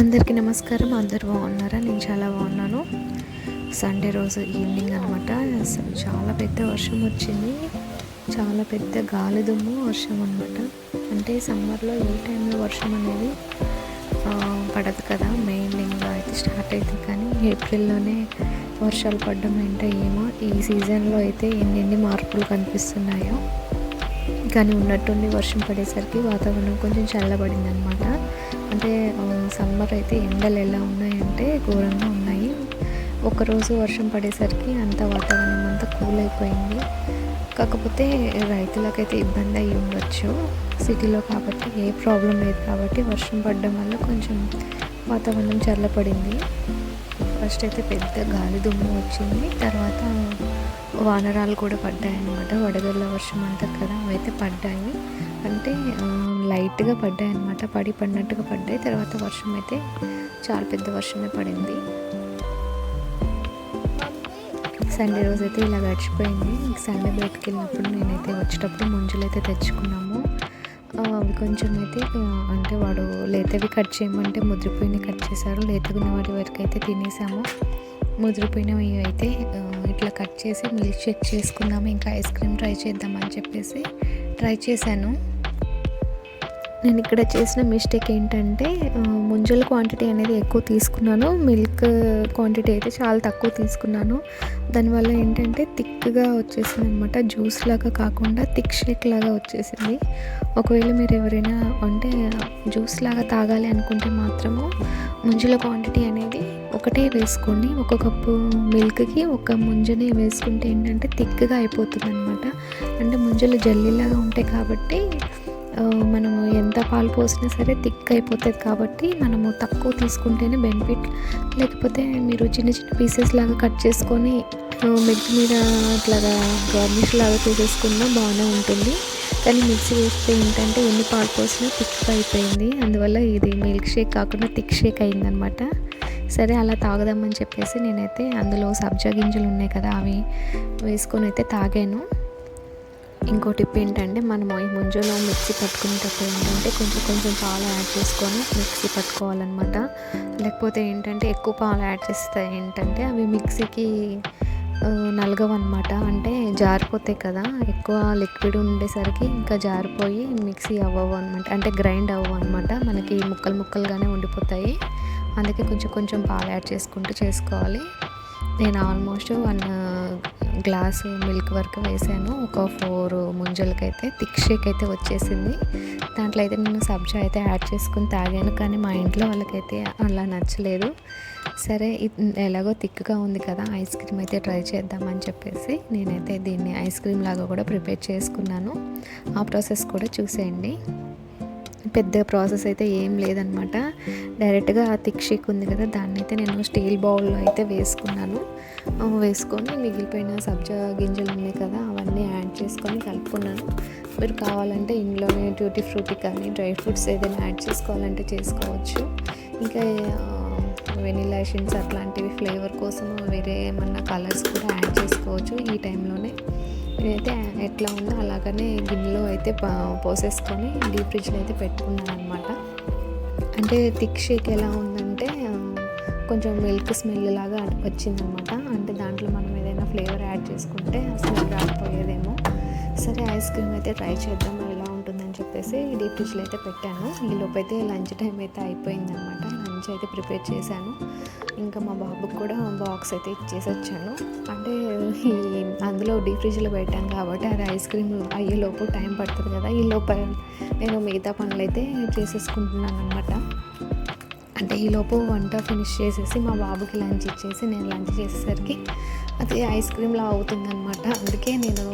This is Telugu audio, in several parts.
అందరికీ నమస్కారం. అందరు బాగున్నారా? నేను చాలా బాగున్నాను. సండే రోజు ఈవినింగ్ అనమాట. అసలు చాలా పెద్ద వర్షం వచ్చింది. చాలా పెద్ద గాలి దుమ్ము వర్షం అనమాట. అంటే సమ్మర్లో ఏ టైంలో వర్షం అనేది పడదు కదా. మే ఎండింగ్లో అయితే స్టార్ట్ అవుతుంది, కానీ ఏప్రిల్లోనే వర్షాలు పడడం ఏంటో ఏమో. ఈ సీజన్లో అయితే ఎన్ని మార్పులు కనిపిస్తున్నాయో. కానీ ఉన్నట్టుండి వర్షం పడేసరికి వాతావరణం కొంచెం చల్లబడింది అనమాట. అంటే సమ్మర్ అయితే ఎండలు ఎలా ఉన్నాయంటే ఘోరంగా ఉన్నాయి. ఒకరోజు వర్షం పడేసరికి అంత వాతావరణం అంతా కూల్ అయిపోయింది. కాకపోతే రైతులకైతే ఇబ్బంది అయ్యి ఉండొచ్చు. సిటీలో కాబట్టి ఏ ప్రాబ్లం లేదు కాబట్టి వర్షం పడడం వల్ల కొంచెం వాతావరణం చల్లపడింది. ఫస్ట్ అయితే పెద్ద గాలి దుమ్ము వచ్చింది, తర్వాత వానరాలు కూడా పడ్డాయి అన్నమాట. వడగళ్ళ వర్షం అంటారు కదా, అవైతే పడ్డాయి. అంటే లైట్గా పడ్డాయి అన్నమాట, పడినట్టుగా పడ్డాయి. తర్వాత వర్షం అయితే చాలా పెద్ద వర్షమే పడింది. సండే రోజు అయితే ఇలా గడిచిపోయింది. సండే బయటకు వెళ్ళినప్పుడు నేనైతే వచ్చేటప్పుడు ముంజులు అయితే తెచ్చుకున్నాము. అవి కొంచెం అయితే అంటే వాడు లేతవి కట్ చేయమంటే ముద్రపోయినవి కట్ చేశారు. లేతగున్న వాటి వరకు అయితే తినేసాము. ముదిరిపోయినవి అయితే ఇట్లా కట్ చేసి మిల్క్ షేక్ చేసుకుందాము, ఇంకా ఐస్ క్రీమ్ ట్రై చేద్దామని చెప్పేసి ట్రై చేశాను. నేను ఇక్కడ చేసిన మిస్టేక్ ఏంటంటే ముంజల క్వాంటిటీ అనేది ఎక్కువ తీసుకున్నాను, మిల్క్ క్వాంటిటీ అయితే చాలా తక్కువ తీసుకున్నాను. దానివల్ల ఏంటంటే థిక్గా వచ్చేసింది అనమాట. జ్యూస్ లాగా కాకుండా థిక్ షేక్ లాగా వచ్చేసింది. ఒకవేళ మీరు ఎవరైనా అంటే జ్యూస్ లాగా తాగాలి అనుకుంటే మాత్రము ముంజల క్వాంటిటీ అనేది ఒకటే వేసుకోండి. ఒక కప్పు మిల్క్కి ఒక ముంజనే వేసుకుంటే ఏంటంటే థిక్గా అయిపోతుంది అనమాట. అంటే ముంజలు జల్లీలాగా ఉంటాయి కాబట్టి మనము ఎంత పాలు పోసినా సరే థిక్ అయిపోతుంది. కాబట్టి మనము తక్కువ తీసుకుంటేనే బెనిఫిట్. లేకపోతే మీరు చిన్న చిన్న పీసెస్ లాగా కట్ చేసుకొని మిల్క్ మీద అట్లాగా గార్నిష్ లాగా చేసేసుకున్నా బాగానే ఉంటుంది. కానీ మిక్సీ వేస్తే ఏంటంటే ఎన్ని పాలు పోసినా థిక్గా అయిపోయింది. అందువల్ల ఇది మిల్క్ షేక్ కాకుండా థిక్ షేక్ అయిందనమాట. సరే అలా తాగుదామని చెప్పేసి నేనైతే అందులో సబ్జా గింజలు ఉన్నాయి కదా, అవి వేసుకొని అయితే తాగాను. ఇంకో టిప్ ఏంటంటే మనము ఈ ముంజలో మిక్సీ పట్టుకునేటప్పుడు ఏంటంటే కొంచెం కొంచెం పాలు యాడ్ చేసుకొని మిక్సీ పట్టుకోవాలన్నమాట. లేకపోతే ఏంటంటే ఎక్కువ పాలు యాడ్ చేస్తే ఏంటంటే అవి మిక్సీకి నలగవన్నమాట. అంటే జారిపోతాయి కదా, ఎక్కువ లిక్విడ్ ఉండేసరికి ఇంకా జారిపోయి మిక్సీ అవ్వవు అనమాట. అంటే గ్రైండ్ అవ్వవు అనమాట, మనకి ముక్కలు ముక్కలుగానే ఉండిపోతాయి. అందుకే కొంచెం కొంచెం పాలు యాడ్ చేసుకుంటూ చేసుకోవాలి. నేను ఆల్మోస్ట్ 1 గ్లాసు మిల్క్ వరకు వేసాను. ఒక 4 ముంజలకైతే థిక్ షేక్ అయితే వచ్చేసింది. దాంట్లో అయితే నేను సబ్జా అయితే యాడ్ చేసుకుని తాగాను, కానీ మా ఇంట్లో వాళ్ళకైతే అలా నచ్చలేదు. సరే ఎలాగో థిక్గా ఉంది కదా, ఐస్ క్రీమ్ అయితే ట్రై చేద్దామని చెప్పేసి నేనైతే దీన్ని ఐస్ క్రీమ్ లాగా కూడా ప్రిపేర్ చేసుకున్నాను. ఆ ప్రాసెస్ కూడా చూసేయండి. పెద్ద ప్రాసెస్ అయితే ఏం లేదనమాట. డైరెక్ట్గా ఆ థిక్ షేక్ ఉంది కదా, దాన్ని అయితే నేను స్టీల్ బౌల్లో అయితే వేసుకున్నాను. వేసుకొని మిగిలిపోయిన సబ్జా గింజలు ఉన్నాయి కదా, అవన్నీ యాడ్ చేసుకొని కలుపుకున్నాను. మీరు కావాలంటే ఇంట్లోనే ట్యూటీ ఫ్రూటీ కానీ డ్రై ఫ్రూట్స్ ఏదైనా యాడ్ చేసుకోవాలంటే చేసుకోవచ్చు. ఇంకా వెనిలా ఎసెన్స్ అట్లాంటివి ఫ్లేవర్ కోసం వేరే ఏమన్నా కలర్స్ కూడా యాడ్ చేసుకోవచ్చు ఈ టైంలోనే. నేనైతే ఎట్లా ఉందో అలాగనే గిన్నెలో అయితే పోసేసుకొని డీప్ ఫ్రిడ్జ్లో అయితే పెట్టుకున్నాను అనమాట. అంటే థిక్ షేక్ ఎలా ఉందంటే కొంచెం మిల్క్ స్మెల్ లాగా వచ్చిందనమాట. అంటే దాంట్లో మనం ఏదైనా ఫ్లేవర్ యాడ్ చేసుకుంటే స్మెల్ రాకపోయేదేమో. సరే ఐస్ క్రీమ్ అయితే ట్రై చేద్దాం ఎలా ఉంటుందని చెప్పేసి డీప్ ఫ్రిడ్జ్లో అయితే పెట్టాను. ఈలోపు అయితే లంచ్ టైం అయితే అయిపోయిందనమాట. లంచ్ అయితే ప్రిపేర్ చేశాను. ఇంకా మా బాబుకి కూడా బాక్స్ అయితే ఇచ్చేసి వచ్చాను. అంటే అందులో డీప్ ఫ్రిడ్జ్లో పెట్టాను కాబట్టి అది ఐస్ క్రీమ్ అయ్యేలోపు టైం పడుతుంది కదా, ఈలోపు నేను మిగతా పనులు అయితే చేసేసుకుంటున్నాను అనమాట. అంటే ఈలోపు వంట ఫినిష్ చేసేసి మా బాబుకి లంచ్ ఇచ్చేసి నేను లంచ్ చేసేసరికి అది ఐస్ క్రీమ్లా అవుతుందన్నమాట. అందుకే నేను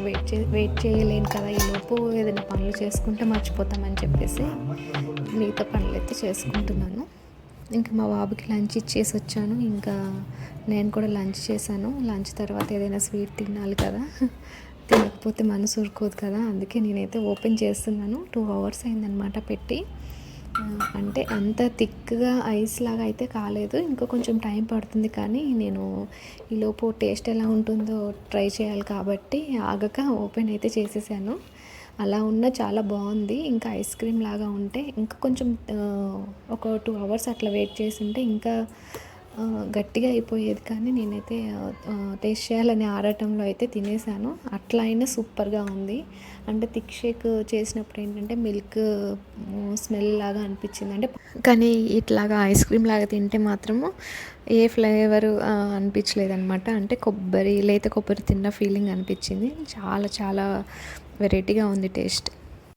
వెయిట్ చేయలేను కదా, ఈలోపు ఏదైనా పనులు చేసుకుంటే మర్చిపోతామని చెప్పేసి మిగతా పనులు అయితే చేసుకుంటున్నాను. ఇంకా మా బాబుకి లంచ్ ఇచ్చేసి వచ్చాను. ఇంకా నేను కూడా లంచ్ చేశాను. లంచ్ తర్వాత ఏదైనా స్వీట్ తినాలి కదా, తినకపోతే మనసు ఊరుకోదు కదా. అందుకే నేనైతే ఓపెన్ చేస్తున్నాను. 2 hours అయిందనమాట పెట్టి. అంటే అంత థిక్గా ఐస్ లాగా అయితే కాలేదు, ఇంకా కొంచెం టైం పడుతుంది. కానీ నేను ఈలోపు టేస్ట్ ఎలా ఉంటుందో ట్రై చేయాలి కాబట్టి ఆగక ఓపెన్ అయితే చేసేసాను. అలా ఉన్న చాలా బాగుంది. ఇంకా ఐస్ క్రీమ్ లాగా ఉంటే ఇంకా కొంచెం ఒక 2 అవర్స్ అట్లా వెయిట్ చేసుంటే ఇంకా గట్టిగా అయిపోయేది. కానీ నేనైతే టేస్ట్ చేయాలనే ఆరాటంలో అయితే తినేసాను. అట్లా అయినా సూపర్గా ఉంది. అంటే థిక్ షేక్ చేసినప్పుడు ఏంటంటే మిల్క్ స్మెల్ లాగా అనిపించింది. అంటే కానీ ఇట్లాగా ఐస్ క్రీమ్ లాగా తింటే మాత్రము ఏ ఫ్లేవరు అనిపించలేదన్నమాట. అంటే లేత కొబ్బరి తిన్న ఫీలింగ్ అనిపించింది. చాలా చాలా వెరైటీగా ఉంది టేస్ట్.